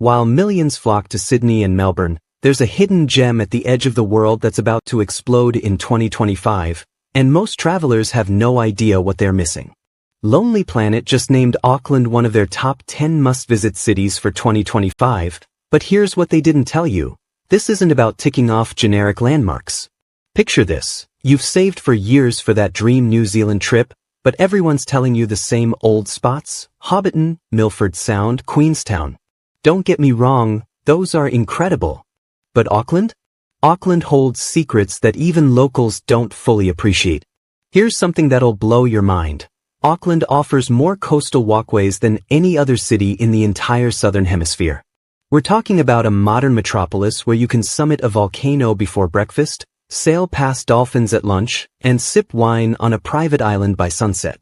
While millions flock to Sydney and Melbourne, there's a hidden gem at the edge of the world that's about to explode in 2025, and most travelers have no idea what they're missing. Lonely Planet just named Auckland one of their top 10 must-visit cities for 2025, but here's what they didn't tell you. This isn't about ticking off generic landmarks. Picture this. You've saved for years for that dream New Zealand trip, but everyone's telling you the same old spots: Hobbiton, Milford Sound, Queenstown. Don't get me wrong, those are incredible. But Auckland? Auckland holds secrets that even locals don't fully appreciate. Here's something that'll blow your mind. Auckland offers more coastal walkways than any other city in the entire southern hemisphere. We're talking about a modern metropolis where you can summit a volcano before breakfast, sail past dolphins at lunch, and sip wine on a private island by sunset.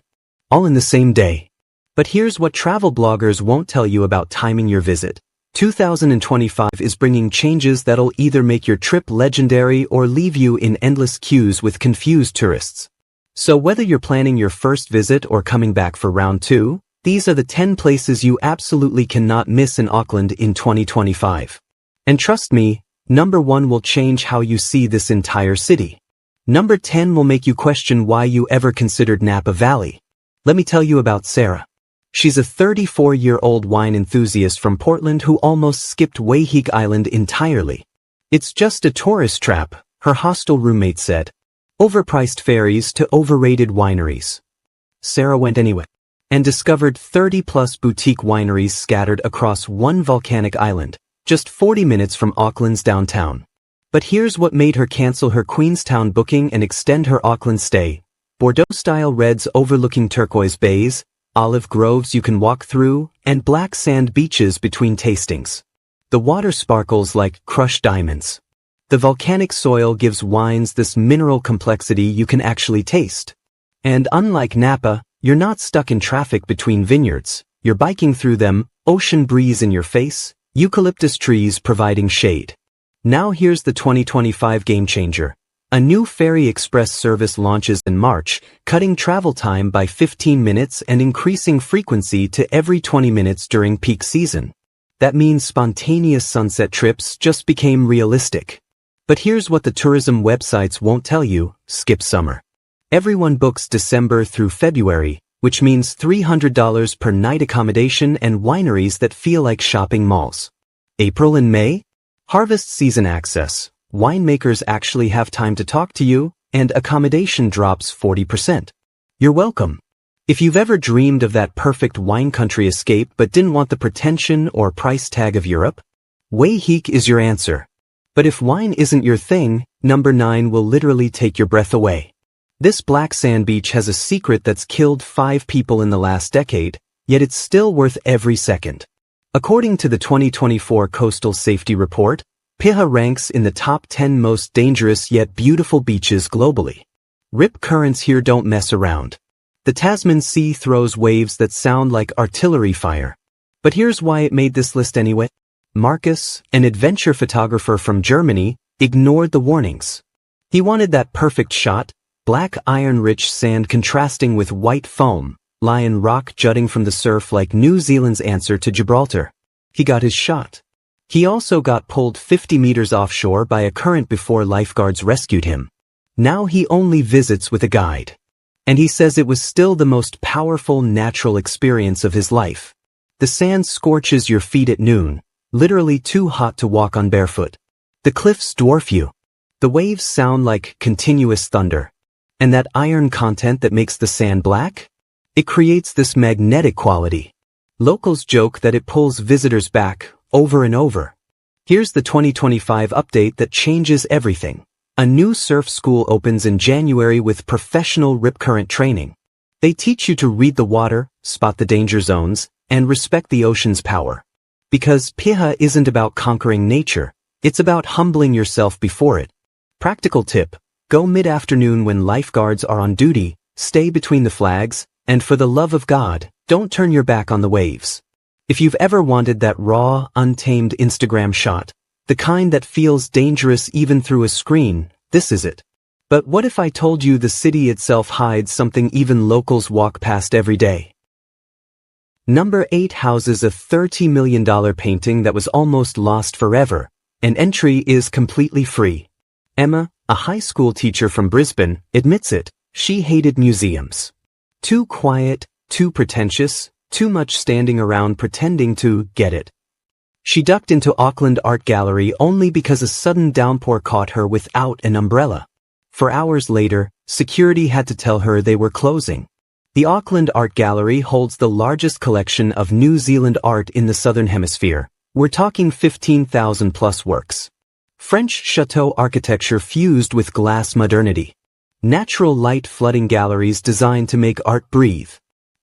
All in the same day. But here's what travel bloggers won't tell you about timing your visit. 2025 is bringing changes that'll either make your trip legendary or leave you in endless queues with confused tourists. So whether you're planning your first visit or coming back for round 2, these are the 10 places you absolutely cannot miss in Auckland in 2025. And trust me, number 1 will change how you see this entire city. Number 10 will make you question why you ever considered Napa Valley. Let me tell you about Sarah. She's a 34-year-old wine enthusiast from Portland who almost skipped Waiheke Island entirely. It's just a tourist trap, her hostel roommate said. Overpriced ferries to overrated wineries. Sarah went anyway, and discovered 30-plus boutique wineries scattered across one volcanic island, just 40 minutes from Auckland's downtown. But here's what made her cancel her Queenstown booking and extend her Auckland stay: Bordeaux-style reds overlooking turquoise bays, olive groves you can walk through, and black sand beaches between tastings. The water sparkles like crushed diamonds. The volcanic soil gives wines this mineral complexity you can actually taste. And unlike Napa, you're not stuck in traffic between vineyards. You're biking through them, ocean breeze in your face, eucalyptus trees providing shade. Now here's the 2025 game changer. A new ferry express service launches in March, cutting travel time by 15 minutes and increasing frequency to every 20 minutes during peak season. That means spontaneous sunset trips just became realistic. But here's what the tourism websites won't tell you: skip summer. Everyone books December through February, which means $300 per night accommodation and wineries that feel like shopping malls. April and May? Harvest season access. Winemakers actually have time to talk to you, and accommodation drops 40%. You're welcome. If you've ever dreamed of that perfect wine country escape but didn't want the pretension or price tag of Europe, Waiheke is your answer. But if wine isn't your thing, number 9 will literally take your breath away. This black sand beach has a secret that's killed 5 people in the last decade, yet it's still worth every second. According to the 2024 Coastal Safety Report, Piha ranks in the top 10 most dangerous yet beautiful beaches globally. Rip currents here don't mess around. The Tasman Sea throws waves that sound like artillery fire. But here's why it made this list anyway. Marcus, an adventure photographer from Germany, ignored the warnings. He wanted that perfect shot: black iron-rich sand contrasting with white foam, lion rock jutting from the surf like New Zealand's answer to Gibraltar. He got his shot. He also got pulled 50 meters offshore by a current before lifeguards rescued him. Now he only visits with a guide. And he says it was still the most powerful natural experience of his life. The sand scorches your feet at noon, literally too hot to walk on barefoot. The cliffs dwarf you. The waves sound like continuous thunder. And that iron content that makes the sand black? It creates this magnetic quality. Locals joke that it pulls visitors back over and over. Here's the 2025 update that changes everything. A new surf school opens in January with professional rip current training. They teach you to read the water, spot the danger zones, and respect the ocean's power. Because Piha isn't about conquering nature, it's about humbling yourself before it. Practical tip: go mid-afternoon when lifeguards are on duty, stay between the flags, and for the love of God, don't turn your back on the waves. If you've ever wanted that raw, untamed Instagram shot, the kind that feels dangerous even through a screen, this is it. But what if I told you the city itself hides something even locals walk past every day? Number 8 houses a $30 million painting that was almost lost forever, and entry is completely free. Emma, a high school teacher from Brisbane, admits it. She hated museums. Too quiet, too pretentious, too much standing around pretending to get it. She ducked into Auckland Art Gallery only because a sudden downpour caught her without an umbrella. For hours later, security had to tell her they were closing. The Auckland Art Gallery holds the largest collection of New Zealand art in the Southern Hemisphere. We're talking 15,000 plus works. French chateau architecture fused with glass modernity. Natural light flooding galleries designed to make art breathe.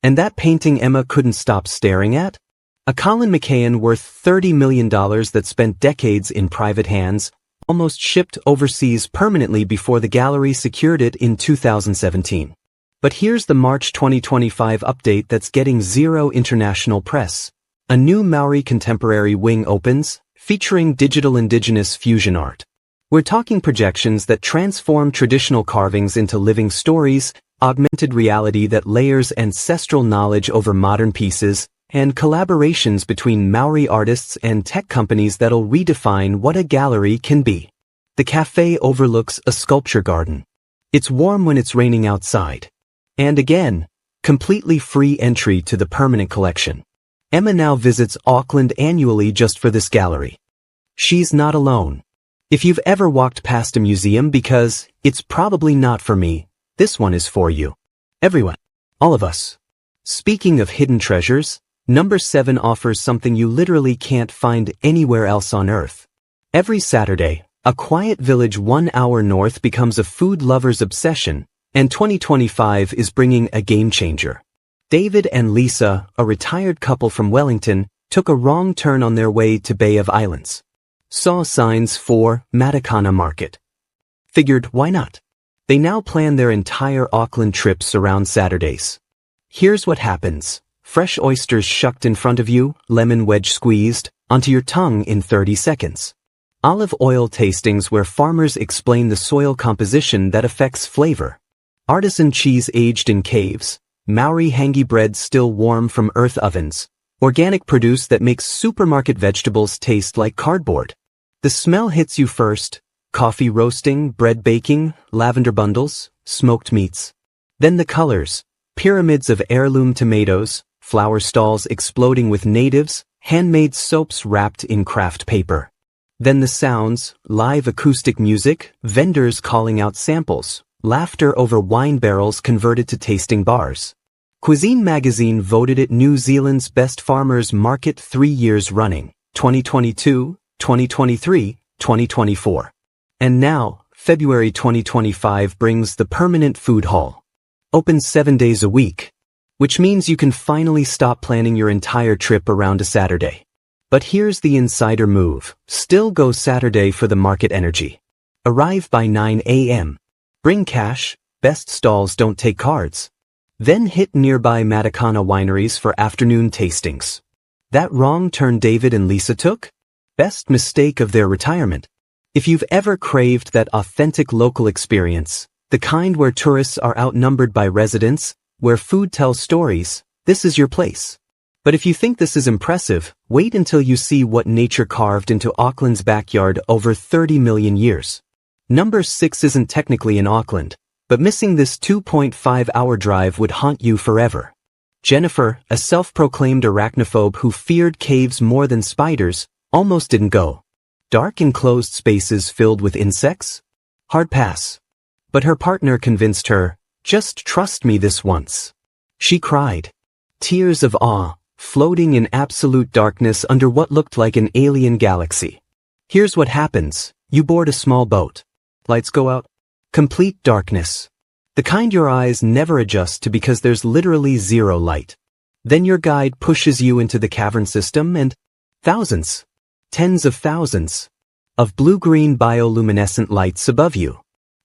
And that painting Emma couldn't stop staring at? A Colin McKeon worth $30 million that spent decades in private hands, almost shipped overseas permanently before the gallery secured it in 2017. But here's the March 2025 update that's getting zero international press. A new Māori contemporary wing opens, featuring digital indigenous fusion art. We're talking projections that transform traditional carvings into living stories, augmented reality that layers ancestral knowledge over modern pieces, and collaborations between Māori artists and tech companies that'll redefine what a gallery can be. The cafe overlooks a sculpture garden. It's warm when it's raining outside. And again, completely free entry to the permanent collection. Emma now visits Auckland annually just for this gallery. She's not alone. If you've ever walked past a museum because it's probably not for me, this one is for you. Everyone. All of us. Speaking of hidden treasures, number 7 offers something you literally can't find anywhere else on Earth. Every Saturday, a quiet village 1 hour north becomes a food lover's obsession, and 2025 is bringing a game changer. David and Lisa, a retired couple from Wellington, took a wrong turn on their way to Bay of Islands. Saw signs for Matakana Market. Figured, why not? They now plan their entire Auckland trips around Saturdays. Here's what happens. Fresh oysters shucked in front of you, lemon wedge squeezed, onto your tongue in 30 seconds. Olive oil tastings where farmers explain the soil composition that affects flavor. Artisan cheese aged in caves, Māori hangi bread still warm from earth ovens, organic produce that makes supermarket vegetables taste like cardboard. The smell hits you first, coffee roasting, bread baking, lavender bundles, smoked meats. Then the colors, pyramids of heirloom tomatoes, flower stalls exploding with natives, handmade soaps wrapped in craft paper. Then the sounds, live acoustic music, vendors calling out samples, laughter over wine barrels converted to tasting bars. Cuisine magazine voted it New Zealand's best farmers market 3 years running, 2022, 2023, 2024. And now, February 2025 brings the permanent food hall. Open 7 days a week, which means you can finally stop planning your entire trip around a Saturday. But here's the insider move. Still go Saturday for the market energy. Arrive by 9 a.m. Bring cash, best stalls don't take cards. Then hit nearby Matakana wineries for afternoon tastings. That wrong turn David and Lisa took? Best mistake of their retirement. If you've ever craved that authentic local experience, the kind where tourists are outnumbered by residents, where food tells stories, this is your place. But if you think this is impressive, wait until you see what nature carved into Auckland's backyard over 30 million years. Number 6 isn't technically in Auckland, but missing this 2.5-hour drive would haunt you forever. Jennifer, a self-proclaimed arachnophobe who feared caves more than spiders, almost didn't go. Dark enclosed spaces filled with insects? Hard pass. But her partner convinced her, just trust me this once. She cried. Tears of awe, floating in absolute darkness under what looked like an alien galaxy. Here's what happens. You board a small boat. Lights go out. Complete darkness. The kind your eyes never adjust to because there's literally zero light. Then your guide pushes you into the cavern system and thousands, tens of thousands, of blue-green bioluminescent lights above you.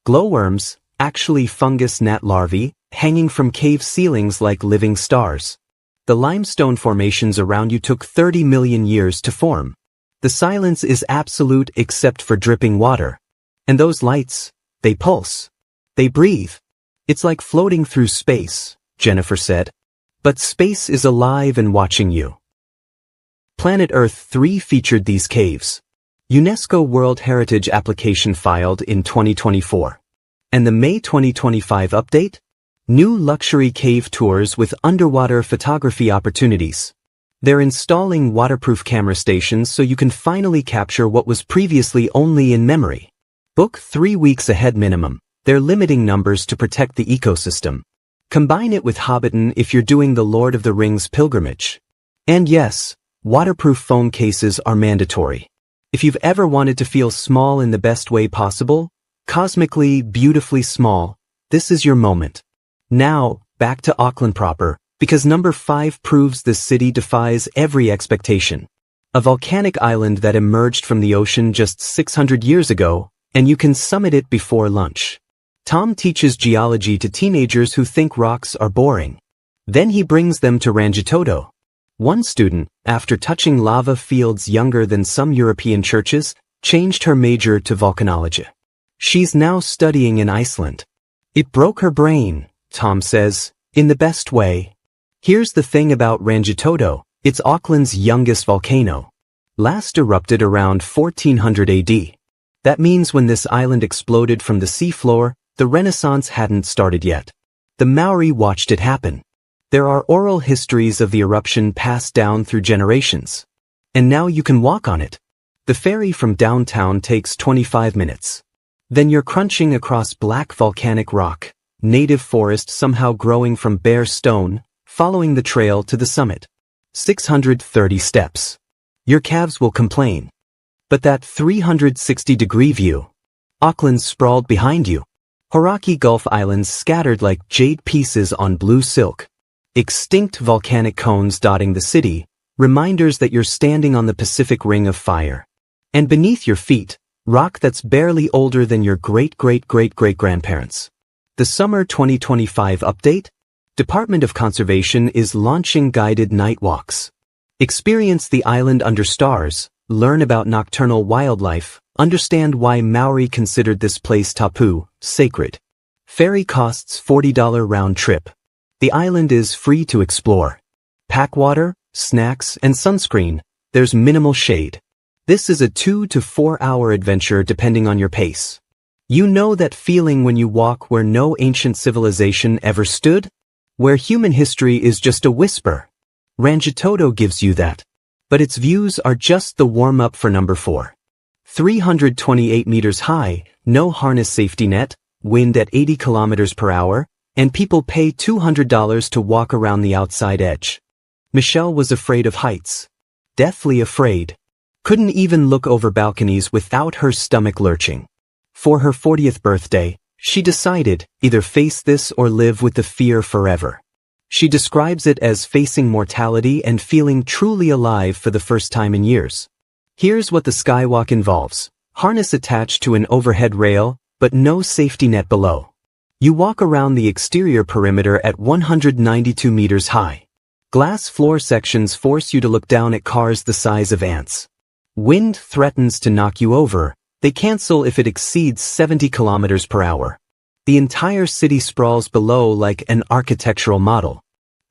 Glowworms, actually fungus gnat larvae, hanging from cave ceilings like living stars. The limestone formations around you took 30 million years to form. The silence is absolute except for dripping water. And those lights, they pulse. They breathe. It's like floating through space, Jennifer said. But space is alive and watching you. Planet Earth 3 featured these caves. UNESCO World Heritage application filed in 2024. And the May 2025 update? New luxury cave tours with underwater photography opportunities. They're installing waterproof camera stations so you can finally capture what was previously only in memory. Book 3 weeks ahead minimum. They're limiting numbers to protect the ecosystem. Combine it with Hobbiton if you're doing the Lord of the Rings pilgrimage. And yes, waterproof phone cases are mandatory. If you've ever wanted to feel small in the best way possible, cosmically, beautifully small, this is your moment. Now, back to Auckland proper, because number 5 proves this city defies every expectation. A volcanic island that emerged from the ocean just 600 years ago, and you can summit it before lunch. Tom teaches geology to teenagers who think rocks are boring. Then he brings them to Rangitoto. One student, after touching lava fields younger than some European churches, changed her major to volcanology. She's now studying in Iceland. It broke her brain, Tom says, in the best way. Here's the thing about Rangitoto, it's Auckland's youngest volcano. Last erupted around 1400 AD. That means when this island exploded from the seafloor, the Renaissance hadn't started yet. The Māori watched it happen. There are oral histories of the eruption passed down through generations. And now you can walk on it. The ferry from downtown takes 25 minutes. Then you're crunching across black volcanic rock, native forest somehow growing from bare stone, following the trail to the summit. 630 steps. Your calves will complain. But that 360-degree view. Auckland sprawled behind you. Hauraki Gulf Islands scattered like jade pieces on blue silk. Extinct volcanic cones dotting the city, reminders that you're standing on the Pacific Ring of Fire. And beneath your feet, rock that's barely older than your great-great-great-great-grandparents. The Summer 2025 update? Department of Conservation is launching guided night walks. Experience the island under stars, learn about nocturnal wildlife, understand why Maori considered this place tapu, sacred. Ferry costs $40 round trip. The island is free to explore. Pack water, snacks, and sunscreen. There's minimal shade. This is a 2 to 4 hour adventure depending on your pace. You know that feeling when you walk where no ancient civilization ever stood? Where human history is just a whisper. Rangitoto gives you that. But its views are just the warm-up for number 4. 328 meters high, no harness safety net, wind at 80 kilometers per hour, and people pay $200 to walk around the outside edge. Michelle was afraid of heights. Deathly afraid. Couldn't even look over balconies without her stomach lurching. For her 40th birthday, she decided, either face this or live with the fear forever. She describes it as facing mortality and feeling truly alive for the first time in years. Here's what the skywalk involves. Harness attached to an overhead rail, but no safety net below. You walk around the exterior perimeter at 192 meters high. Glass floor sections force you to look down at cars the size of ants. Wind threatens to knock you over. They cancel if it exceeds 70 kilometers per hour. The entire city sprawls below like an architectural model.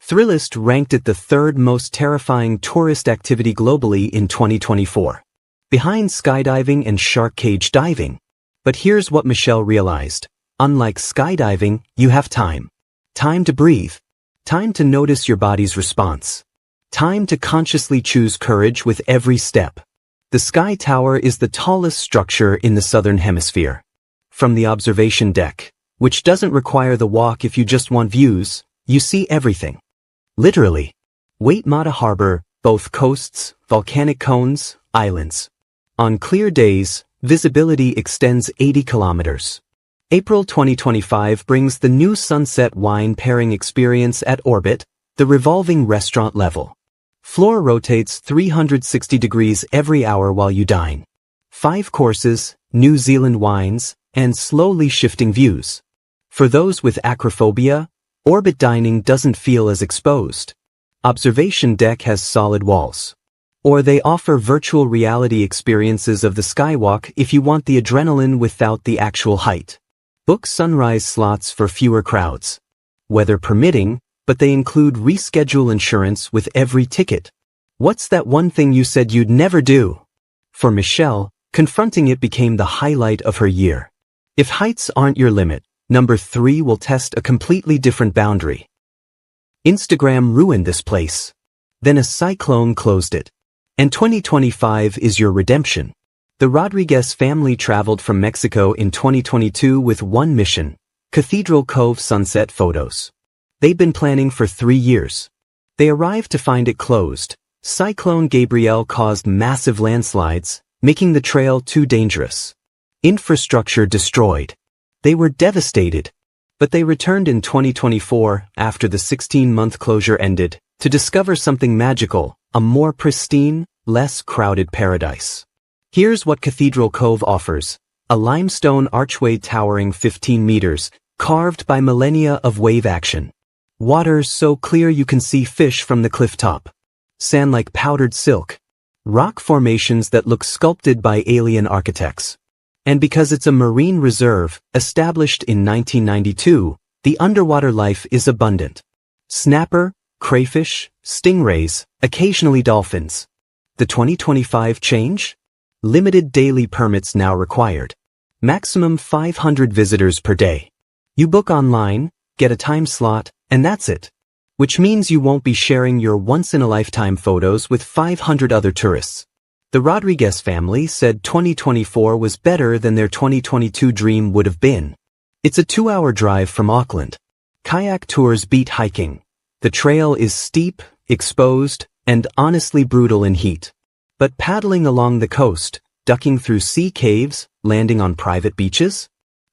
Thrillist ranked it the 3rd most terrifying tourist activity globally in 2024. Behind skydiving and shark cage diving. But here's what Michelle realized. Unlike skydiving, you have time. Time to breathe. Time to notice your body's response. Time to consciously choose courage with every step. The Sky Tower is the tallest structure in the Southern Hemisphere. From the observation deck, which doesn't require the walk if you just want views, you see everything. Literally. Waitemata Harbour, both coasts, volcanic cones, islands. On clear days, visibility extends 80 kilometers. April 2025 brings the new sunset wine pairing experience at Orbit, the revolving restaurant level. Floor rotates 360 degrees every hour while you dine. 5 courses, New Zealand wines, and slowly shifting views. For those with acrophobia, Orbit dining doesn't feel as exposed. Observation deck has solid walls. Or they offer virtual reality experiences of the skywalk if you want the adrenaline without the actual height. Book sunrise slots for fewer crowds. Weather permitting, but they include reschedule insurance with every ticket. What's that one thing you said you'd never do? For Michelle, confronting it became the highlight of her year. If heights aren't your limit, number 3 will test a completely different boundary. Instagram ruined this place. Then a cyclone closed it. And 2025 is your redemption. The Rodriguez family traveled from Mexico in 2022 with one mission: Cathedral Cove sunset photos. They'd been planning for 3 years. They arrived to find it closed. Cyclone Gabrielle caused massive landslides, making the trail too dangerous. Infrastructure destroyed. They were devastated. But they returned in 2024, after the 16-month closure ended, to discover something magical, a more pristine, less crowded paradise. Here's what Cathedral Cove offers: a limestone archway towering 15 meters, carved by millennia of wave action. Water so clear you can see fish from the cliff top. Sand like powdered silk. Rock formations that look sculpted by alien architects. And because it's a marine reserve, established in 1992, the underwater life is abundant. Snapper, crayfish, stingrays, occasionally dolphins. The 2025 change? Limited daily permits now required. Maximum 500 visitors per day. You book online, get a time slot, and that's it. Which means you won't be sharing your once-in-a-lifetime photos with 500 other tourists. The Rodriguez family said 2024 was better than their 2022 dream would have been. It's a 2-hour drive from Auckland. Kayak tours beat hiking. The trail is steep, exposed, and honestly brutal in heat. But paddling along the coast, ducking through sea caves, landing on private beaches?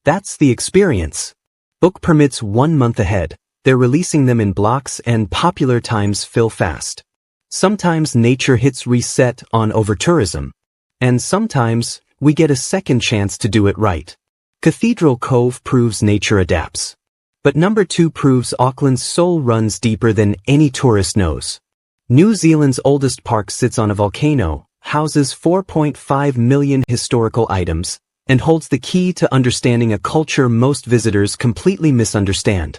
That's the experience. Book permits 1 month ahead. They're releasing them in blocks and popular times fill fast. Sometimes nature hits reset on over-tourism. And sometimes, we get a second chance to do it right. Cathedral Cove proves nature adapts. But number 2 proves Auckland's soul runs deeper than any tourist knows. New Zealand's oldest park sits on a volcano, houses 4.5 million historical items, and holds the key to understanding a culture most visitors completely misunderstand.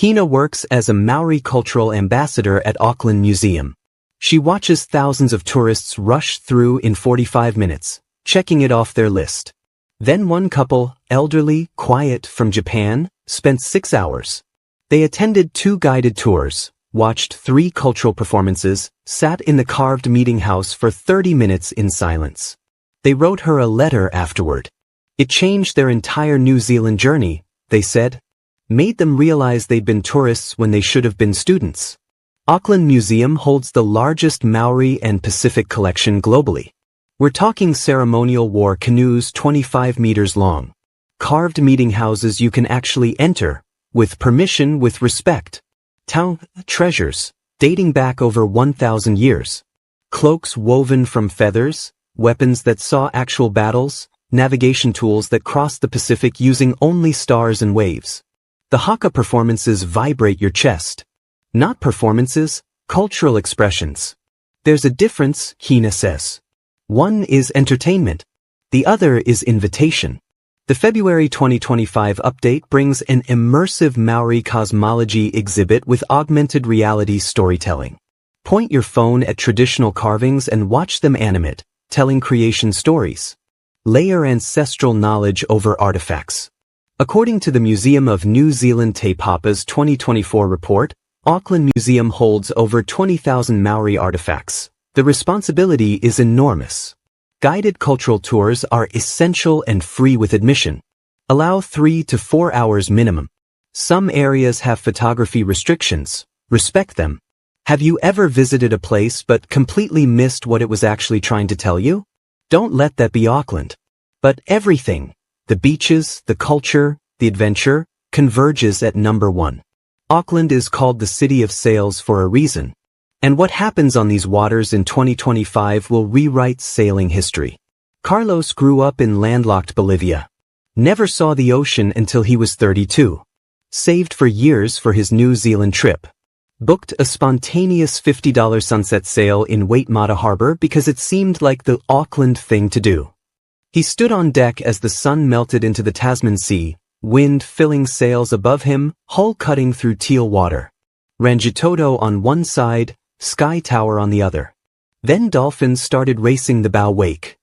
Hina works as a Māori cultural ambassador at Auckland Museum. She watches thousands of tourists rush through in 45 minutes, checking it off their list. Then one couple, elderly, quiet, from Japan, spent 6 hours. They attended 2 guided tours, watched 3 cultural performances, sat in the carved meeting house for 30 minutes in silence. They wrote her a letter afterward. It changed their entire New Zealand journey, they said. Made them realize they'd been tourists when they should have been students. Auckland Museum holds the largest Maori and Pacific collection globally. We're talking ceremonial war canoes 25 meters long. Carved meeting houses you can actually enter, with permission, with respect. Town treasures, dating back over 1,000 years. Cloaks woven from feathers, weapons that saw actual battles, navigation tools that crossed the Pacific using only stars and waves. The haka performances vibrate your chest. Not performances, cultural expressions. There's a difference, Hina says. One is entertainment. The other is invitation. The February 2025 update brings an immersive Maori cosmology exhibit with augmented reality storytelling. Point your phone at traditional carvings and watch them animate, telling creation stories. Layer ancestral knowledge over artifacts. According to the Museum of New Zealand Te Papa's 2024 report, Auckland Museum holds over 20,000 Maori artifacts. The responsibility is enormous. Guided cultural tours are essential and free with admission. Allow 3 to 4 hours minimum. Some areas have photography restrictions. Respect them. Have you ever visited a place but completely missed what it was actually trying to tell you? Don't let that be Auckland. But everything, the beaches, the culture, the adventure, converges at number 1. Auckland is called the City of Sails for a reason. And what happens on these waters in 2025 will rewrite sailing history. Carlos grew up in landlocked Bolivia. Never saw the ocean until he was 32. Saved for years for his New Zealand trip. Booked a spontaneous $50 sunset sail in Waitemata Harbour because it seemed like the Auckland thing to do. He stood on deck as the sun melted into the Tasman Sea, wind filling sails above him, hull cutting through teal water. Rangitoto on one side, Sky Tower on the other. Then dolphins started racing the bow wake.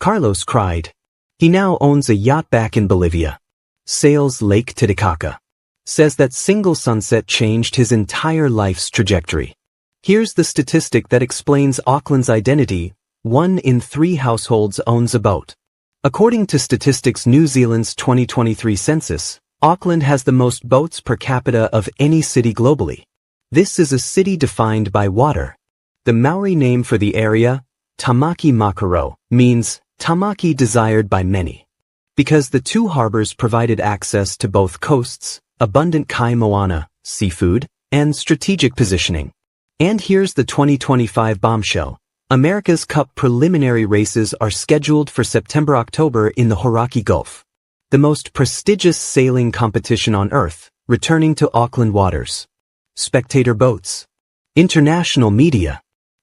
Carlos cried. He now owns a yacht back in Bolivia. Sails Lake Titicaca. Says that single sunset changed his entire life's trajectory. Here's the statistic that explains Auckland's identity: 1 in 3 households owns a boat. According to Statistics New Zealand's 2023 census, Auckland has the most boats per capita of any city globally. This is a city defined by water. The Māori name for the area, Tamaki Makaurau, means Tamaki desired by many. Because the two harbours provided access to both coasts, abundant kai moana, seafood, and strategic positioning. And here's the 2025 bombshell. America's Cup preliminary races are scheduled for September-October in the Hauraki Gulf. The most prestigious sailing competition on Earth, returning to Auckland waters. Spectator boats. International media.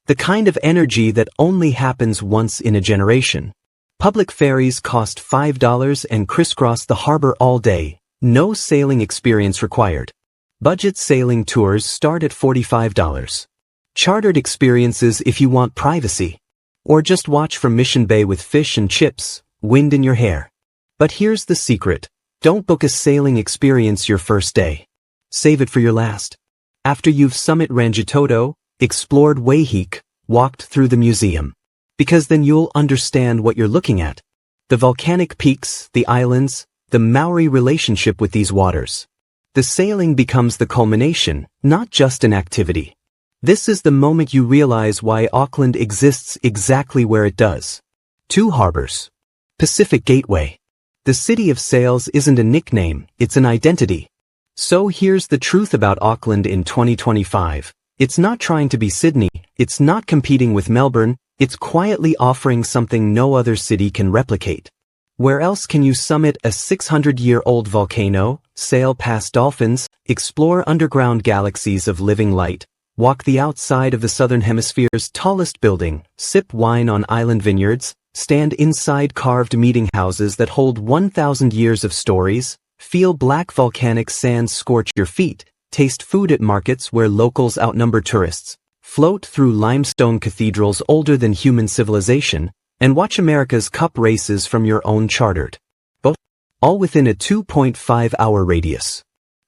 The kind of energy that only happens once in a generation. Public ferries cost $5 and crisscross the harbour all day. No sailing experience required. Budget sailing tours start at $45. Chartered experiences if you want privacy. Or just watch from Mission Bay with fish and chips, wind in your hair. But here's the secret. Don't book a sailing experience your first day. Save it for your last. After you've summited Rangitoto, explored Waiheek, walked through the museum. Because then you'll understand what you're looking at. The volcanic peaks, the islands, the Maori relationship with these waters. The sailing becomes the culmination, not just an activity. This is the moment you realize why Auckland exists exactly where it does. 2 harbours. Pacific Gateway. The City of Sails isn't a nickname, it's an identity. So here's the truth about Auckland in 2025. It's not trying to be Sydney, it's not competing with Melbourne, it's quietly offering something no other city can replicate. Where else can you summit a 600-year-old volcano, sail past dolphins, explore underground galaxies of living light, walk the outside of the Southern Hemisphere's tallest building, sip wine on island vineyards, stand inside carved meeting houses that hold 1,000 years of stories, feel black volcanic sands scorch your feet, taste food at markets where locals outnumber tourists, float through limestone cathedrals older than human civilization, and watch America's Cup races from your own chartered boat, all within a 2.5-hour radius.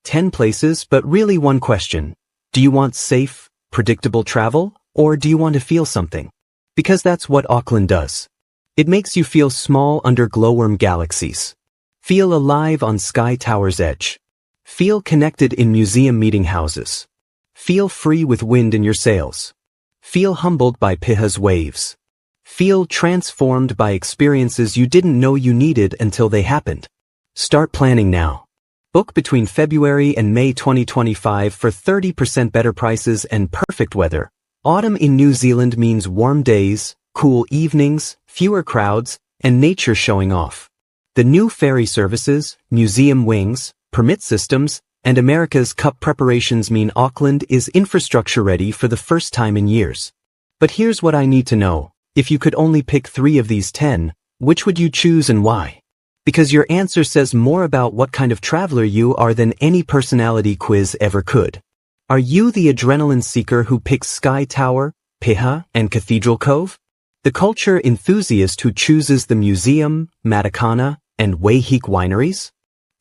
10 places, but really one question. Do you want safe, predictable travel, or do you want to feel something? Because that's what Auckland does. It makes you feel small under glowworm galaxies. Feel alive on Sky Tower's edge. Feel connected in museum meeting houses. Feel free with wind in your sails. Feel humbled by Piha's waves. Feel transformed by experiences you didn't know you needed until they happened. Start planning now. Book between February and May 2025 for 30% better prices and perfect weather. Autumn in New Zealand means warm days, cool evenings, fewer crowds, and nature showing off. The new ferry services, museum wings, permit systems, and America's Cup preparations mean Auckland is infrastructure ready for the first time in years. But here's what I need to know. If you could only pick 3 of these 10, which would you choose and why? Because your answer says more about what kind of traveler you are than any personality quiz ever could. Are you the adrenaline seeker who picks Sky Tower, Piha, and Cathedral Cove? The culture enthusiast who chooses the museum, Matakana, and Waiheek wineries?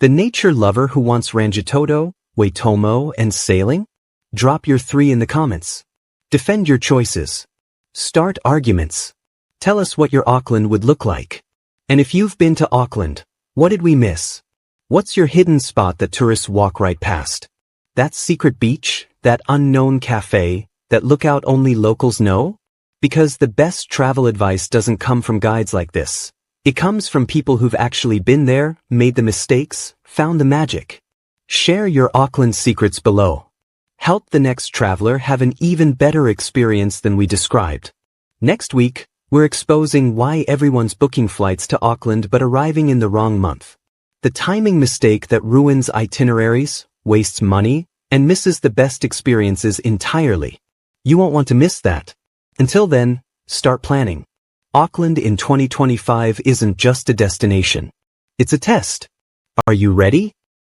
The nature lover who wants Rangitoto, Waitomo, and sailing? Drop your 3 in the comments. Defend your choices. Start arguments. Tell us what your Auckland would look like. And if you've been to Auckland, what did we miss? What's your hidden spot that tourists walk right past? That secret beach, that unknown cafe, that lookout only locals know? Because the best travel advice doesn't come from guides like this. It comes from people who've actually been there, made the mistakes, found the magic. Share your Auckland secrets below. Help the next traveler have an even better experience than we described. Next week, we're exposing why everyone's booking flights to Auckland but arriving in the wrong month. The timing mistake that ruins itineraries, wastes money, and misses the best experiences entirely. You won't want to miss that. Until then, start planning. Auckland in 2025 isn't just a destination. It's a test. Are you ready?